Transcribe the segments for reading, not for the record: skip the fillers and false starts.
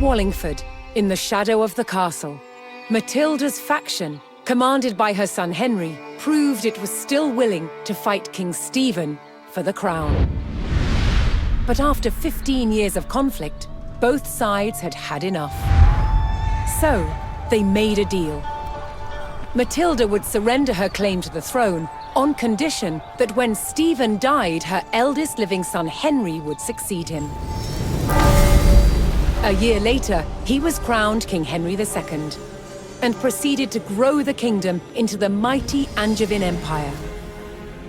Wallingford, in the shadow of the castle, Matilda's faction, commanded by her son Henry, proved it was still willing to fight King Stephen for the crown. But after 15 years of conflict, both sides had had enough. So, they made a deal. Matilda would surrender her claim to the throne on condition that when Stephen died, her eldest living son Henry would succeed him. A year later, he was crowned King Henry II and proceeded to grow the kingdom into the mighty Angevin Empire.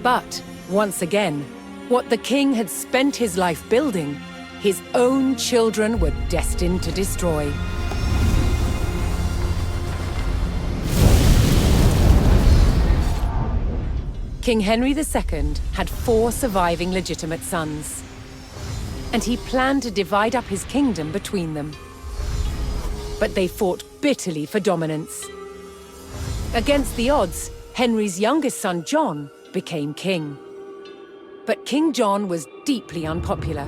But, once again, what the king had spent his life building, his own children were destined to destroy. King Henry II had 4 surviving legitimate sons, and he planned to divide up his kingdom between them. But they fought bitterly for dominance. Against the odds, Henry's youngest son, John, became king. But King John was deeply unpopular.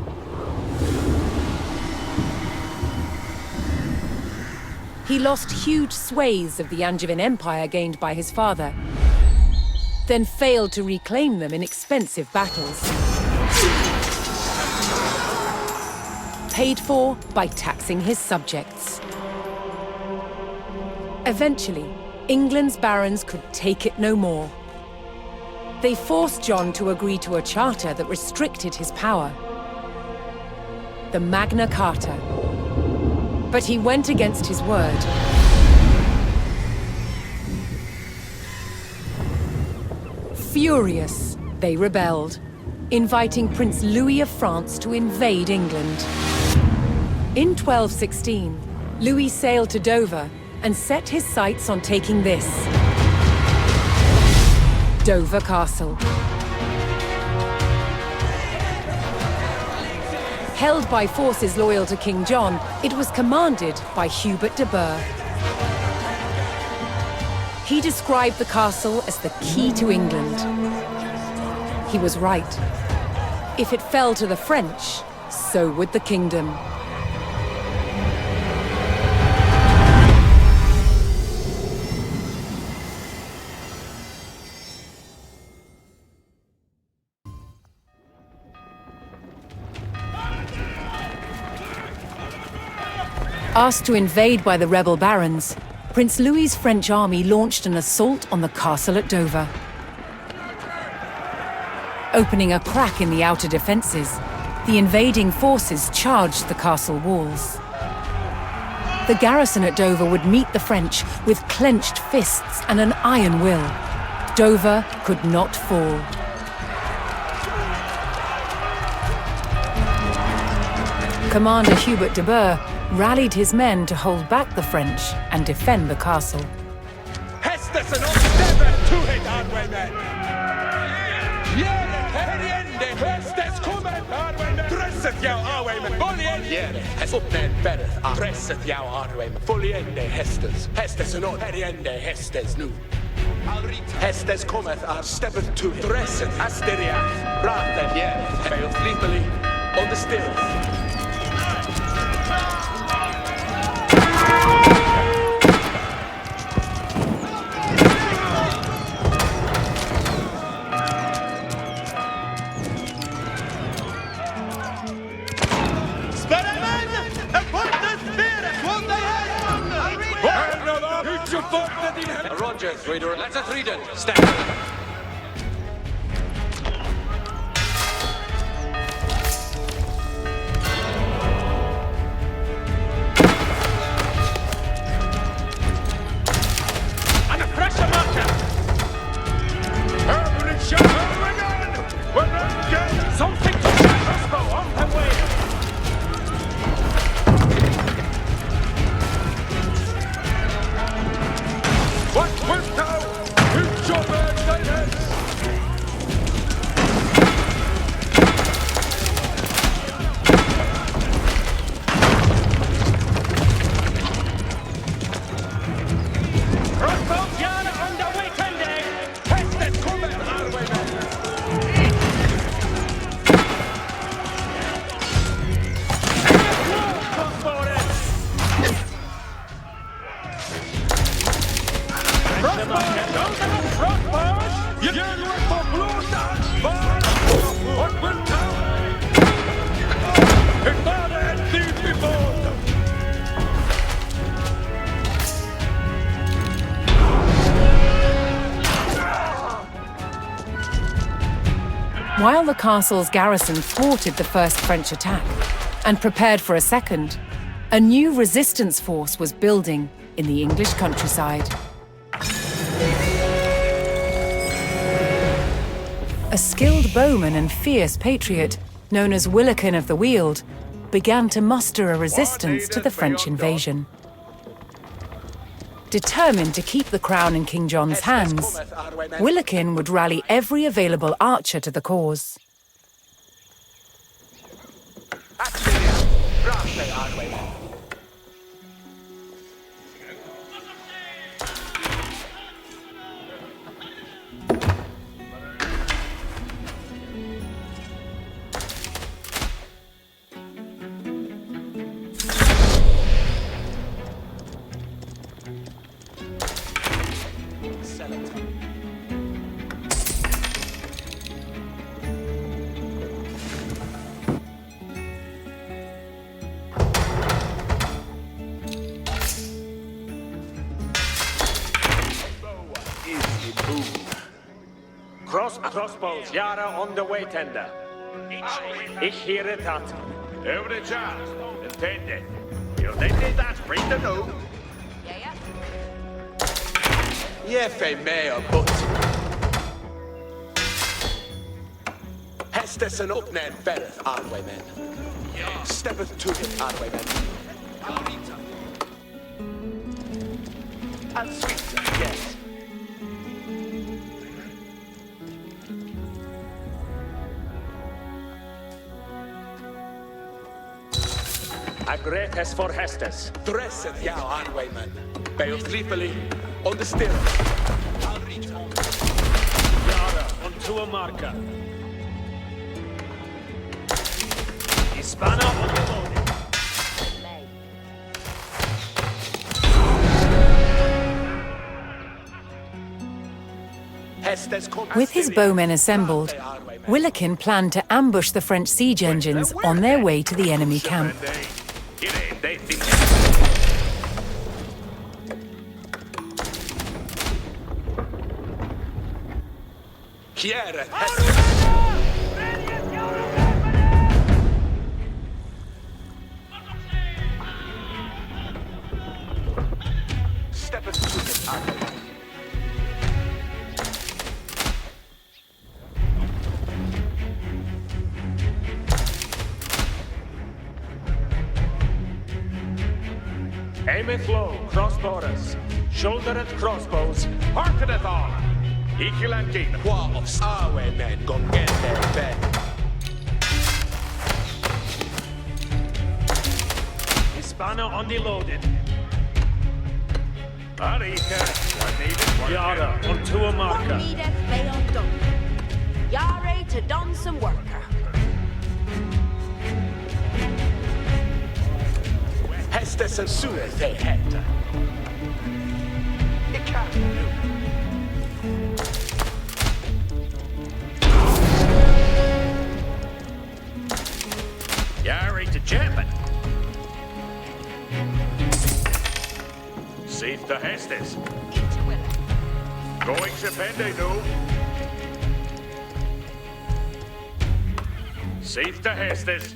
He lost huge swathes of the Angevin Empire gained by his father, then failed to reclaim them in expensive battles. Paid for by taxing his subjects. Eventually, England's barons could take it no more. They forced John to agree to a charter that restricted his power, the Magna Carta. But he went against his word. Furious, they rebelled, inviting Prince Louis of France to invade England. In 1216, Louis sailed to Dover and set his sights on taking this: Dover Castle. Held by forces loyal to King John, it was commanded by Hubert de Burgh. He described the castle as the key to England. He was right. If it fell to the French, so would the kingdom. Asked to invade by the rebel barons, Prince Louis's French army launched an assault on the castle at Dover. Opening a crack in the outer defenses, the invading forces charged the castle walls. The garrison at Dover would meet the French with clenched fists and an iron will. Dover could not fall. Commander Hubert de Burgh rallied his men to hold back the French and defend the castle. Hestes cometh ar steppeth to him. Dresseth Asteriath, Rathen Yereth, failed sleepily on the stills. Rogers, reader, let us read it. Stand. And a pressure marker. Urban shot, something to shout us for on the way. What wilt thou? Who's your bird, While the castle's garrison thwarted the first French attack and prepared for a second, a new resistance force was building in the English countryside. A skilled bowman and fierce patriot, known as Willikin of the Weald, began to muster a resistance to the French invasion. Determined to keep the crown in King John's hands, Willikin would rally every available archer to the cause. Crossbows, Yara on the way, tender. Ich hear that. Every chance, intended. You did that, bring the no. Yeah, fe mayor, but Hestes and Upnan bereth, Arwaymen. Steppeth to it, Arwaymen. And sweet, yes. A great has for Hestes. Dresseth jou, Arwaymen. Beil sleepily on the still. I'll reach home. Yara onto a marker. Hispana on the loading. With his bowmen assembled, Willikin planned to ambush the French siege engines on their way to the enemy camp. Aimeth low, crossbowers. Shouldereth crossbows. Hearkeneth all. Equilanking. Qua of Arwaymen gon get their bed. Hispana on the loaded. Arika, Yara onto a marker. Yara to don some worker. Hestes and sueth they had. It can't do. Yara to champion. Safe to Hestes. Going to Pende, no. Safe to Hestes.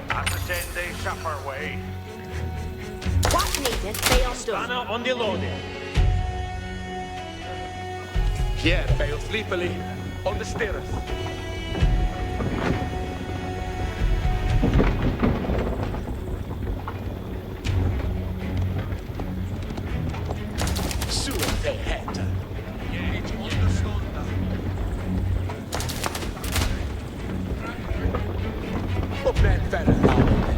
After 10 days supper way. What needed, they on Spanner on the loading. Here, Bail sleepily on the stirrup. Sueth they had. Upland Ferrer Arwaymen.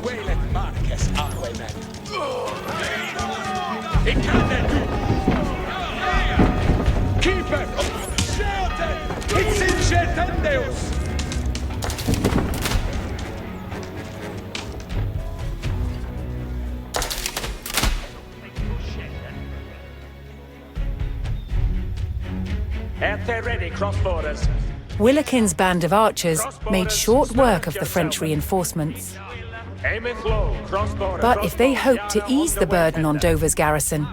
Waylet Marquez Arwaymen. It can then do. Keeper! Shelter! It's in Shetendeus! At their ready, crossbowers. Willikin's band of archers made short work of the French reinforcements. Aimeth low, crossbowers. But if they hoped to ease the burden on Dover's garrison,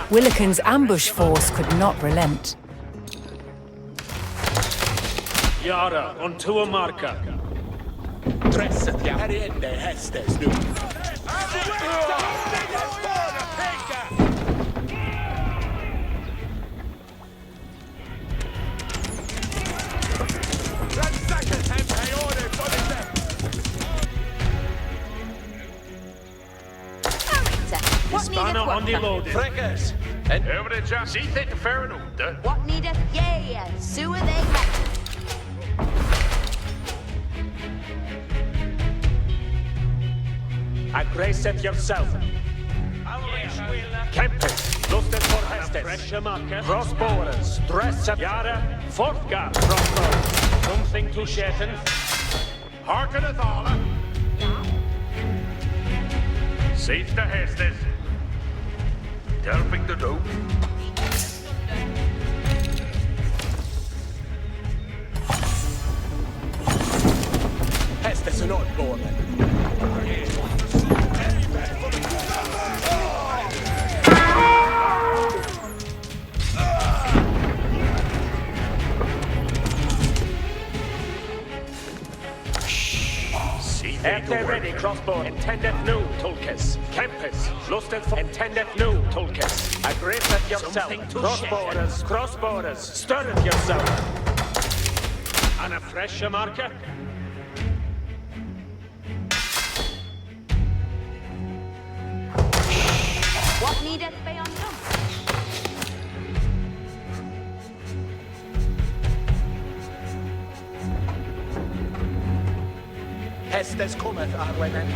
Willikin's ambush force could not relent. Yara, unto a marker. Dresset, ja. Heriende hästes nu. What Banner needeth on the worker? loaded. Frekkers. En Over the jack. See they fair enough, What needeth yea, and sewer they have. Aggresseth yourself. Campus, lusted for Hestes. Crossbowers, dress Yara, Fortgar, crossbow. Something to Shetten. Hearkeneth all. Safe to Hestes. Delping the dope. hästes en oddborren. At the ready, crossbow, intended new, Tulkes. Campus, lusted for intended new, Tulkes. Aggresseth yourself. Crossbowers, stirreth yourself. And a fresh marker. What needeth be undone? Hästes cometh Arwenen.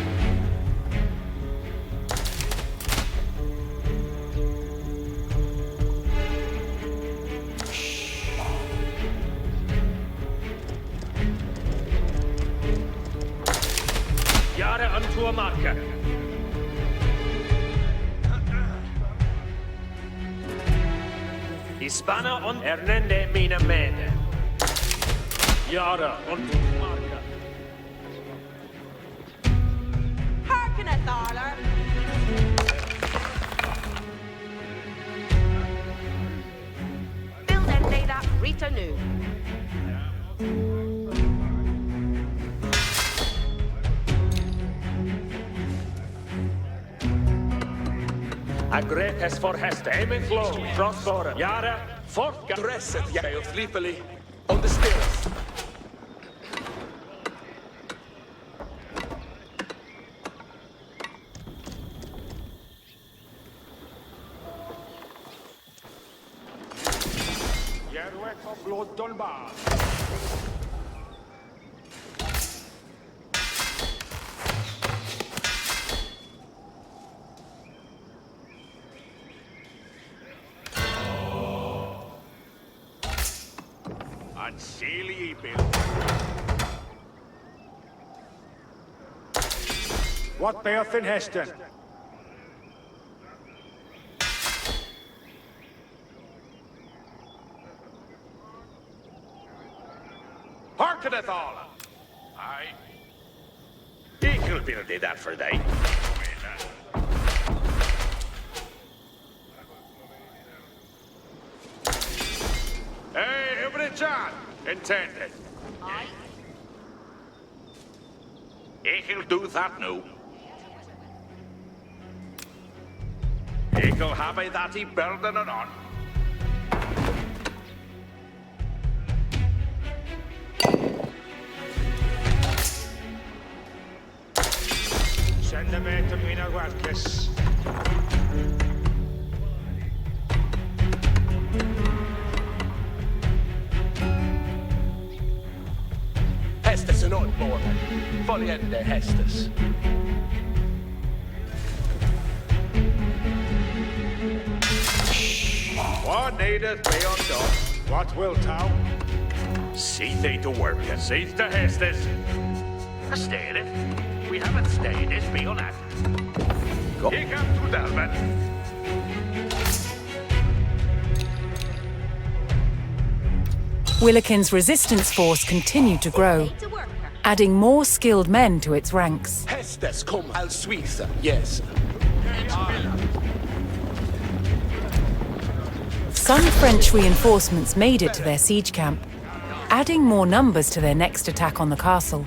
Yara unto a marker. Hispana on Hernende mina mede. Yara unto a marker. Hearkeneth, Arler. Build and lay that Rita new. Agretes for Heste, aiming flow, crossbow, Yara, Fortgar. Dresset, ja. Of sleepily. On the stills. Jerwek of blood Dolbar. And Celie built. What bearth in Heston? Hearkeneth all. Aye. Eagle Bill did that for thee. Hey, over the John. Intended. Aye. Eagle do that now. Eagle have I that he building it on. Send them in to Mina Walkes. Hästes en oddborren. Följande hästes. What needeth be undone? What wilt thou? See thee to work, and cease to Hestes. Stayed it. We haven't stayed this, be on that. Go. He come to Dalman. Willikin's resistance force continued to grow, Lay to worker. adding more skilled men to its ranks. Hästes kom al Suiza. Yes. Some French reinforcements made it to their siege camp, adding more numbers to their next attack on the castle.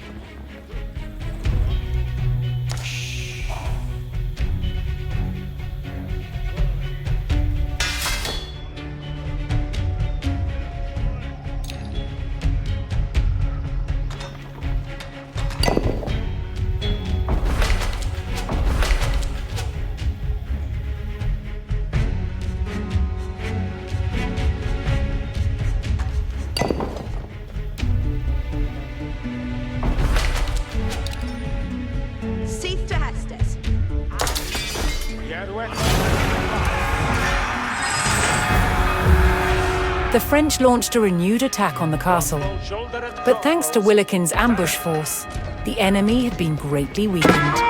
The French launched a renewed attack on the castle, but thanks to Willikin's ambush force, the enemy had been greatly weakened.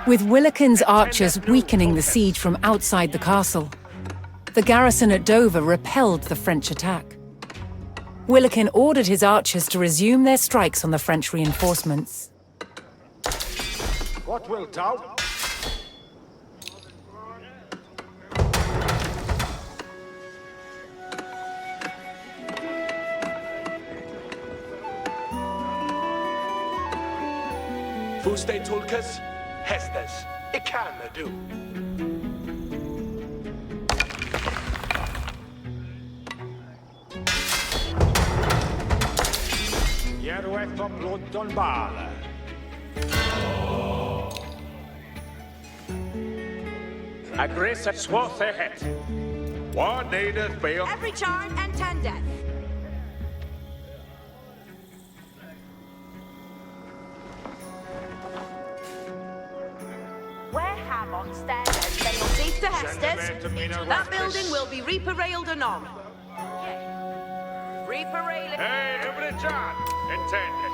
With Willikin's archers weakening the siege from outside the castle, the garrison at Dover repelled the French attack. Willikin ordered his archers to resume their strikes on the French reinforcements. What wilt thou? Fuste Tulkas, Hestes, ik kan het doen. Jerwet op London Bale. Aggressive swath ahead. What needeth be on Every charm and 10 death. Where have on stairs they will cease to Hestes? That building will be reparrailed anon. Reparrailed. Hey, every charm intended.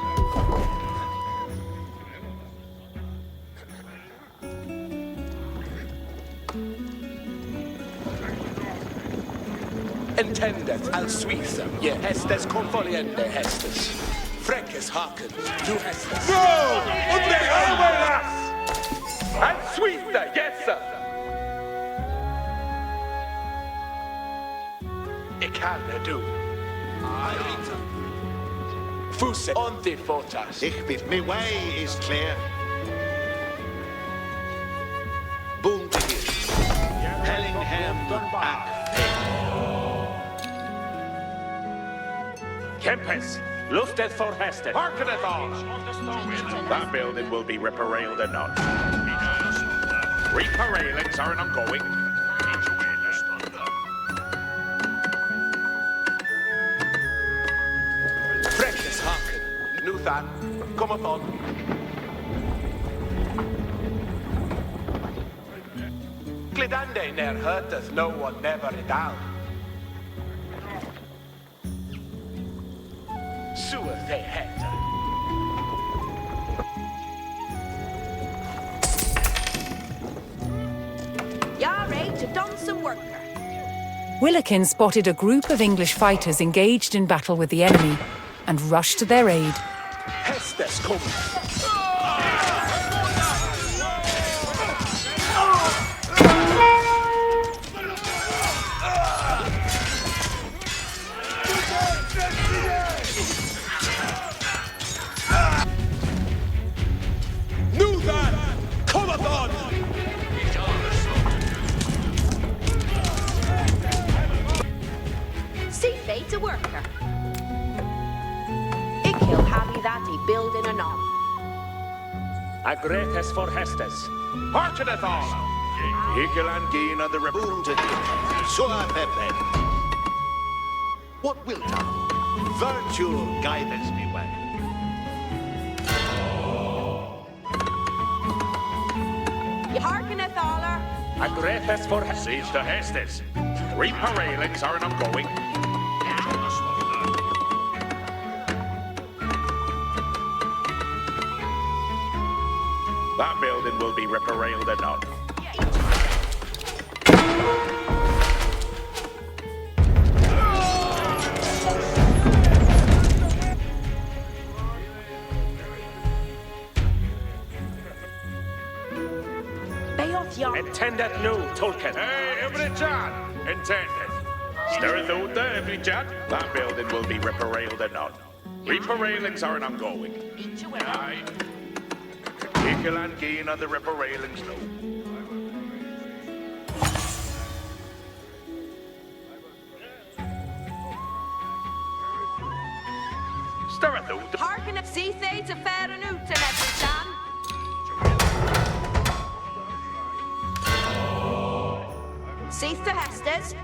Entendeth al Suiza, je Hestes convoliente Hestes. Frenkes haken, du Hestes. No! Unde alveras! Al Suiza, yes sir! Ik kan het doen. Fuse on the fortas. Ich bid me way is clear. Boom to him. Hellingham back. Kempes, lufted for Hested. Hearkeneth all! That building will be reparrailed anon. Reparrailings are ongoing. Frenkes haken, Nuthan, kom upon. Glidande ner hurteth no one never down. Sueth they het. Yare to Donson worker. Willikin spotted a group of English fighters engaged in battle with the enemy and rushed to their aid. Hestes kom. Nuthan, cometh on! Daddy building anon. Agretes for Hestes. Hearkeneth all. Higelan gain of the Raboon to him. Sua Pepe. What wilt thou? Virtue guideth me way. You hearkeneth aller. Agretes for Hestes. Siege to Hestes. Reaper railings are an ongoing. That building will be repair-railed anon. Beoth yon. Intended new, Tolkien. Hey, every chat. Intended. Stirreth out there, every chat. That building will be repair-railed anon. Reaper railings are an ongoing. Aye. Higelan gain of the repair railings no. Stirreth out the Hearkeneth seathay to fair and out and every chan. Seath to Hestes.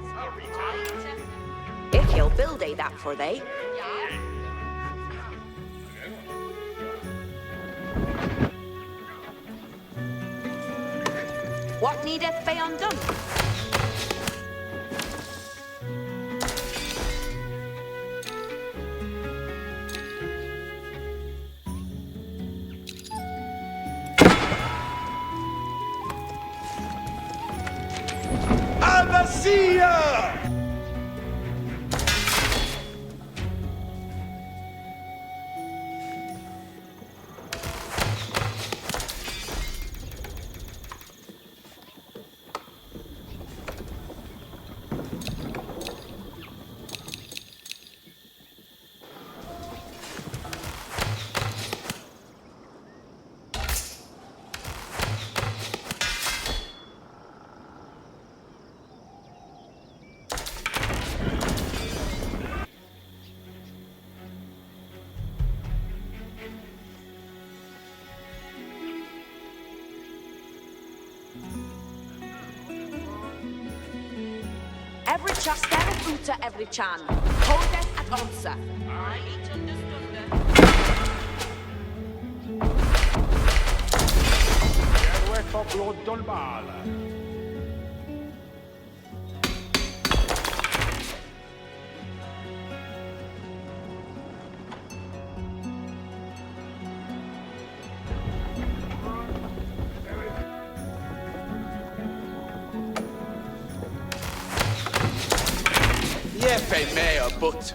If he'll build a that for they. What needeth be undone? Anasia! Every chastere uta every chan. Holdeth at onsa. I eat understood. Gerwe for blood dolbala. Yefe mea but.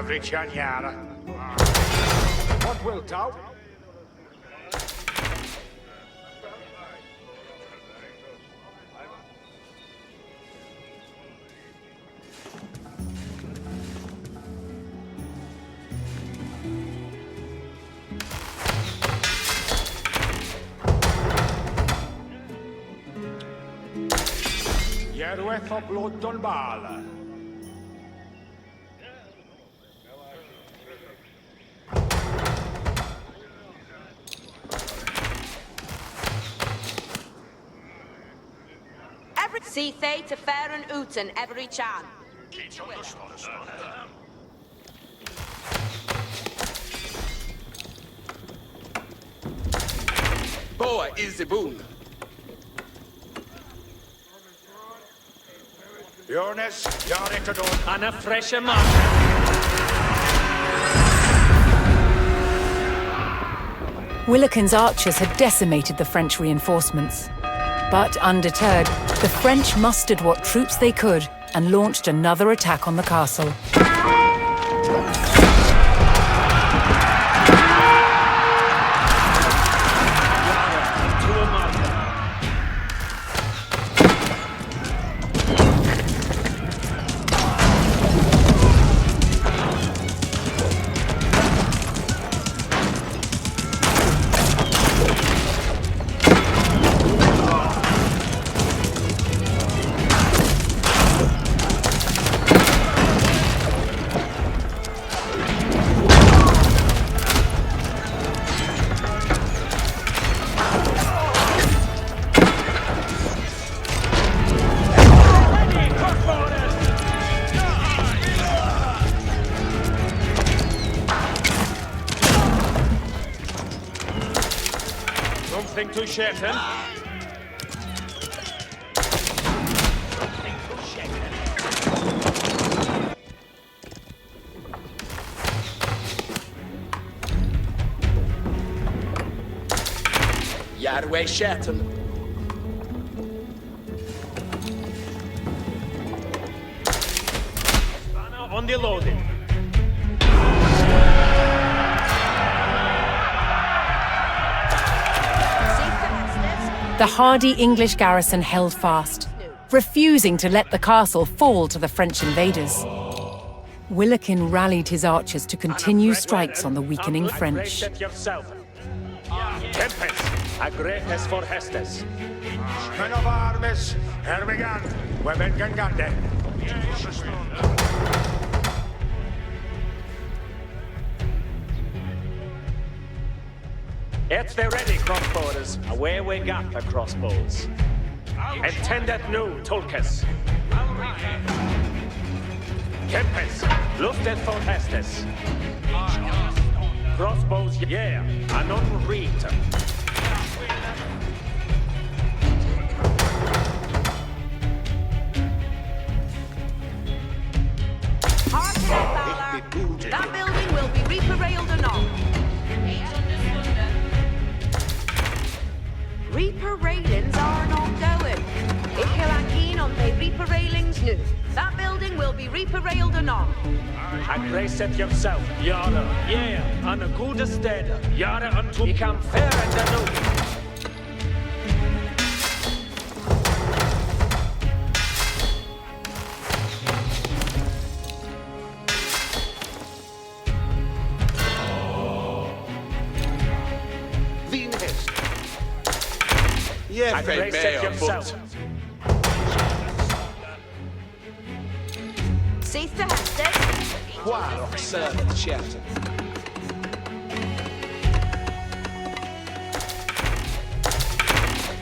every chanyara. What wilt thou? Jerweth o blod dolbala. See they to fair and uten every chan. Boa is the boon. Jonas, jag räcker då. Anna fräscha marken. Willikin's archers had decimated the French reinforcements. But undeterred, the French mustered what troops they could and launched another attack on the castle. Something to shaken. Yarway Shatton. On the loading. The hardy English garrison held fast, refusing to let the castle fall to the French invaders. Willikin rallied his archers to continue strikes on the weakening French. Tempest, agrepes for hestes. Men of armes, Hermigan, Webengan Gande. It's the ready, crossbowers. Away we got the crossbows. Intended new, Tulkes. Tempest, luftet for hestes. Crossbows, yeah, anon read. That building will be reaper-railed anon. Reaper railings are not going. If you're keen on the reaper railings new, that building will be reaper-railed anon. And grace it yourself, Yara, yeah, on a good stead, Yara unto become fair and anew. Yeah, And grace it yourself. See the hestes? Wow, servant Shatton.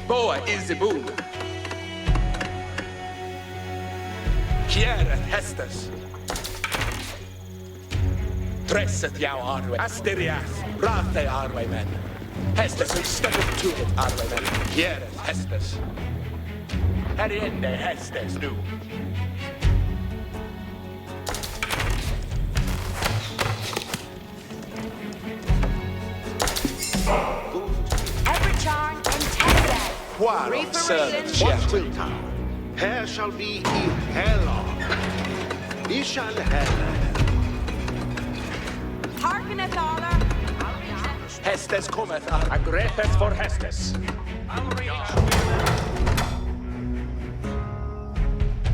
Boa is the boon. Kiera Hestes. Tresset jou Arwe. Asteriath, Rathe Arwe men. Hestes who stepped to it Arwe men. Kiera Hestes. Heriende Hestes nu. Every charn intended. Wow, Reaper servant railings. What Shatton. will come? Here shall be in hell. He shall have. Hearkeneth Allah. Hestes cometh Arwe. Agrepes for hestes.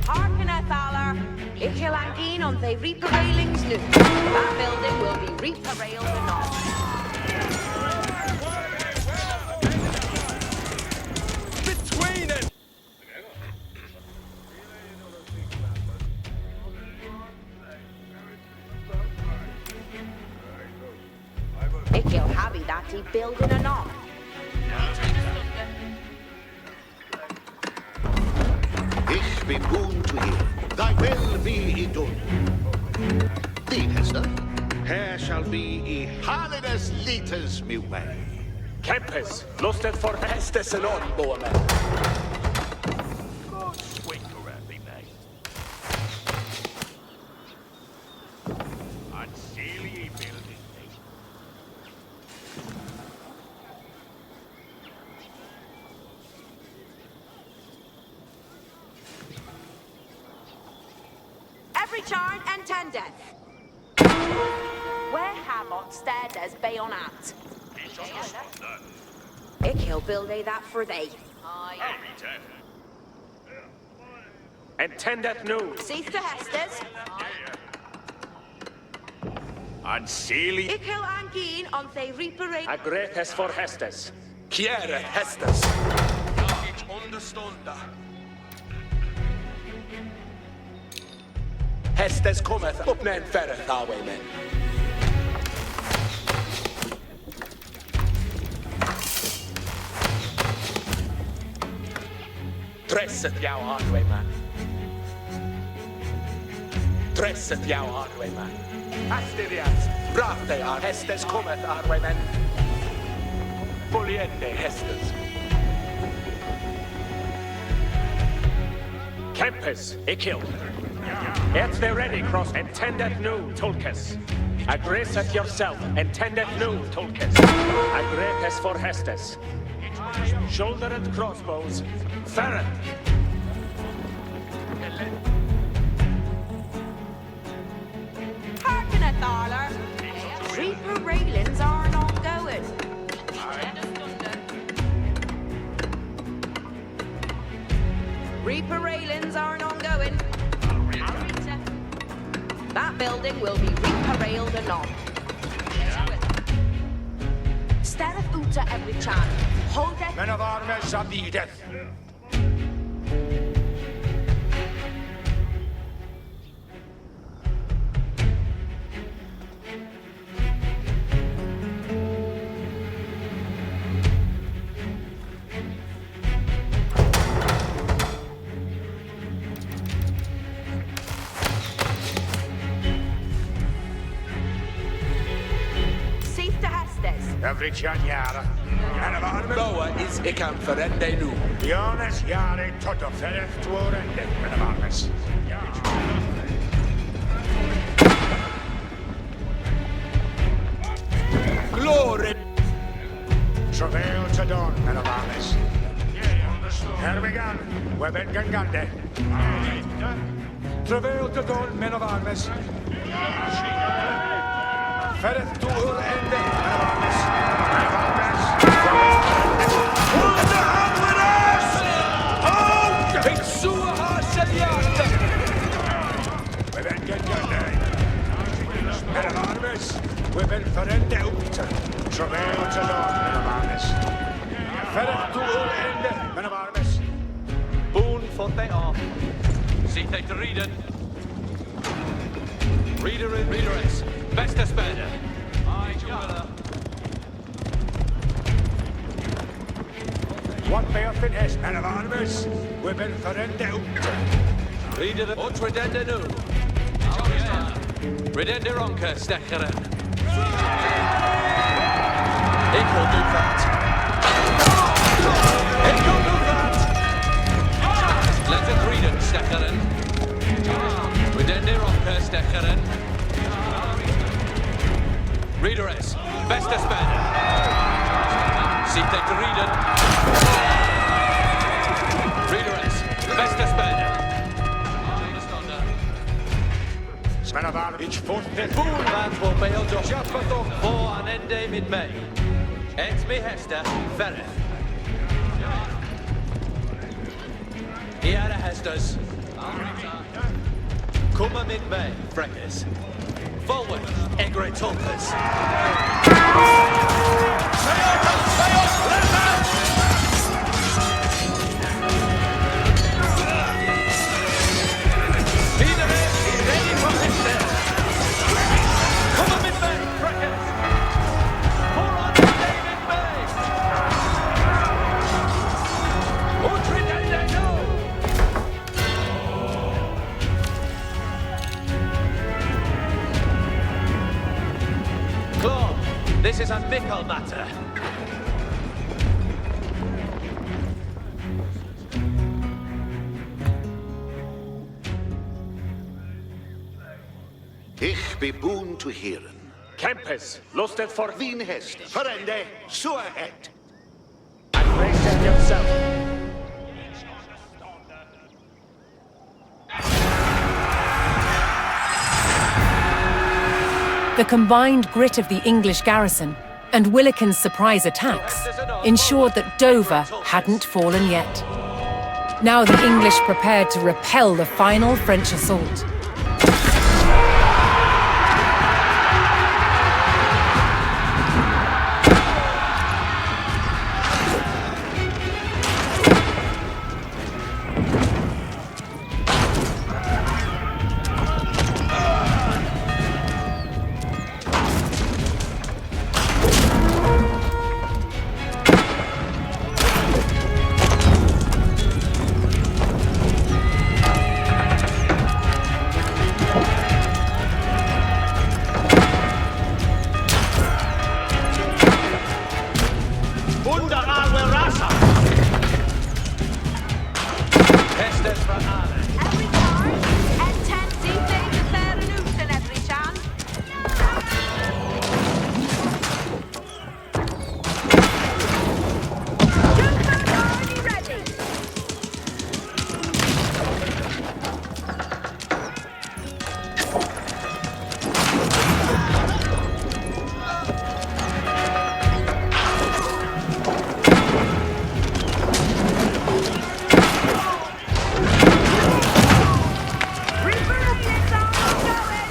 Hearkeneth Allah. If you're keen on the reaper railings new, that building will be reaper-railed anon. Between it! If you'll have it, that he building anon. be boon to hear. Thy will be done. Thee, Hester, here shall be I Halides Litas me way. Kempes, lusted for Hästes en onbomen. God swing around me, mate. Unseelie building, mate. Every charn and tendeth. Where have on stared as bay on at? He's on the spot, then. Ik he'll build that for thee. I'll be dead. intendeth nu. Seeth the Hestes. Unseelie. Ik he'll aangeen on they reparate. Agretes for Hestes. Kiere Hestes. Ich understunda. Hestes cometh up nen ferreth our way, men. Tresset jou hardway, man. Tresset jou hardway, man. Asterias, brate ar Hestes cometh hardway, men. Foliende Hestes. Kempes, Ikil. Et the ready cross, intendeth nu, Tulkes. Agreset yourself, intendeth nu, Tulkes. Agretes for Hestes. Shoulder and crossbows, ferret. Hearken at Thaler. Reaper railings are not going. Reaper railings are not going. That building will be Reaper railed anon. Stereth uta every chan. Hold it. Men of armies of the death. Seeth the Hestes. Every chan yara. Men of armies. Loa is ikam ferende nu. Jonas yare toto fereth tuorende. Men of armies. Glory. Travail to dawn, men of armies. Here we go. Weben gangande. Travail to dawn, men of armies. Fereth to ur ende, men of armies. Men of armies. Hold the hand with us! Hold! Ik zoe haar seljarte. Weben gangande. Men of armies. Weben ferende ut. Travail to dawn, men of armies. Fereth to ur ende, men of armies. Boon for they are. Ziet hij te rieden. Reader is. Beste speler. What may have been his men of armies? Weben ferende ut. Reader ut redende nu. Redende ronke stekkeren. Ik wil doen dat. Ik wil doen dat. Let het rieden stekkeren. Redende ronke stekkeren. Reader is. Beste speler. Ziet hij te rieden. Reader is. Beste speler. Men of armies. Boelwaard voor bij ons op. Jafferton voor aan ende met mij. Het me Hester verder. Hier de Hesters. Kom maar met mij, Frekkers. Forward, Egret Tulkers. Iedereen is ready for Hester. Kom maar met mij, Frekkers. Vooraan David May. Utridende no. political matter. Ich be boon to heeren. Campus, lusted for Wien Hester. Verende, so ahead. and raise it yourself. The combined grit of the English garrison and Willikin's surprise attacks ensured that Dover hadn't fallen yet. Now the English prepared to repel the final French assault. Estes for Arne. Every time, and 10 deep days of fair and oot in every chance. Troopers already ready. Reparations are ongoing.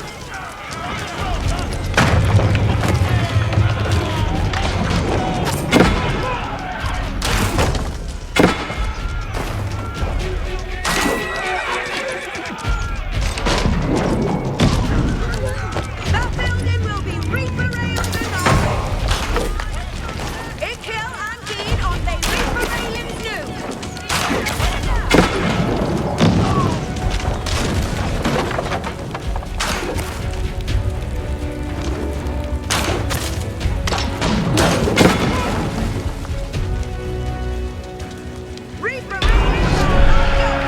That building will be reparalled and all. Ik kill and gain on the reparallings new. Reparallings are ongoing.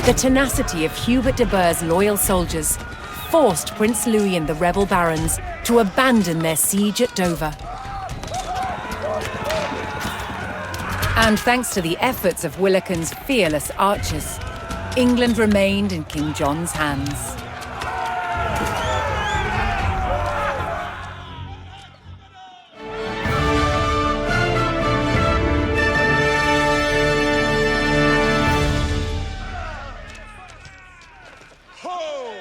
The tenacity of Hubert de Burgh's loyal soldiers forced Prince Louis and the rebel barons to abandon their siege at Dover. And thanks to the efforts of Willikin's fearless archers, England remained in King John's hands. Ho!